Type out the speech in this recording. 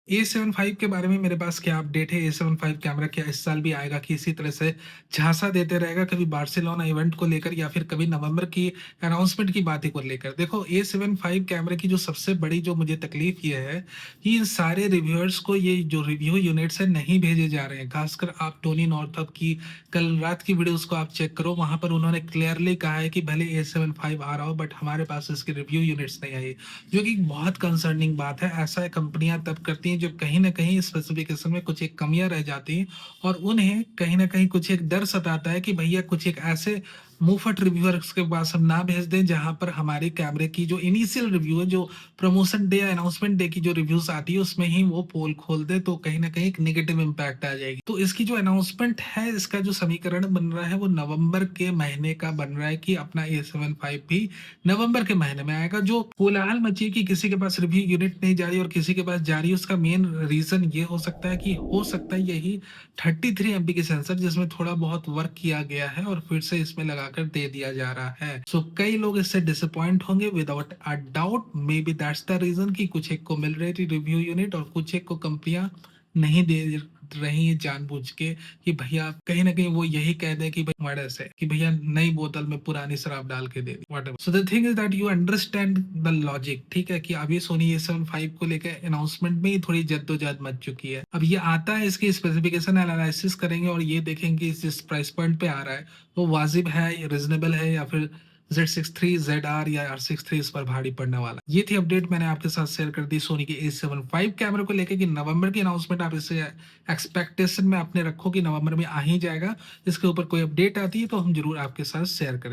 A75 के बारे में मेरे पास क्या अपडेट है? A75 कैमरा क्या इस साल भी आएगा कि इसी तरह से झांसा देते रहेगा, कभी बार्सिलोना इवेंट को लेकर या फिर कभी नवंबर की अनाउंसमेंट की बातें को लेकर? देखो, A75 कैमरे की जो सबसे बड़ी जो मुझे तकलीफ ये है कि इन सारे रिव्यूअर्स को ये जो रिव्यू यूनिट से नहीं भेजे जा रहे हैं। खासकर आप टोनी नॉर्थअप की कल रात की वीडियोस को आप चेक करो, वहां पर उन्होंने क्लियरली कहा है कि भले A75 आ रहा हो बट हमारे पास इसकी रिव्यू यूनिट्स नहीं आई, जो कि बहुत कंसर्निंग बात है। ऐसा कंपनियां तब करती हैं जब कहीं ना कहीं स्पेसिफिकेशन में कुछ एक कमियां रह जाती हैं और उन्हें कहीं ना कहीं कुछ एक डर सताता है कि भैया कुछ एक ऐसे मुंहफट रिव्यूअर्स के पास हम ना भेज दें जहां पर हमारे कैमरे की जो इनिशियल रिव्यू है, जो प्रमोशन डे या अनाउंसमेंट डे की जो रिव्यूज आती है उसमें ही वो पोल खोल दे, तो कहीं ना कहीं एक नेगेटिव इम्पैक्ट आ जाएगी। तो इसकी जो अनाउंसमेंट है, इसका जो समीकरण बन रहा है वो नवंबर के महीने का बन रहा है कि अपना A75 भी नवंबर के महीने में आएगा। जो कोलाहल मची कि किसी के पास रिव्यू यूनिट नहीं जा रही और किसी के पास जा रही है, उसका मेन रीजन ये हो सकता है कि हो सकता है यही 33 MP की सेंसर जिसमें थोड़ा बहुत वर्क किया गया है और फिर से इसमें लगाकर दे दिया जा रहा है। सो कई लोग इससे डिसअपॉइंट होंगे without a doubt. Maybe that's the reason कि कुछ एक को मिल रही थी रिव्यू यूनिट और कुछ एक को कंपनियां नहीं दे रही है जानबूझ के, कि भैया कहीं ना कहीं वो यही कह दे कि भाई मर्डर से कि भैया नई बोतल में पुरानी शराब डाल के दे दी, whatever. So the thing is that you understand the logic, ठीक है, कि अभी सोनी A75 को लेकर अनाउंसमेंट में ही थोड़ी जद्दोजहद मच चुकी है। अब ये आता है, इसकी स्पेसिफिकेशन एनालिसिस करेंगे और ये देखेंगे कि जिस प्राइस पॉइंट पे आ रहा है वो वाजिब है, रिजनेबल है, या फिर Z63 ZR या R63 इस पर भारी पड़ने वाला। ये थी अपडेट मैंने आपके साथ शेयर कर दी सोनी के A75 कैमरे को लेकर कि नवंबर की अनाउंसमेंट आप इसे एक्सपेक्टेशन में अपने रखो कि नवंबर में आ ही जाएगा। इसके ऊपर कोई अपडेट आती है तो हम जरूर आपके साथ शेयर करें।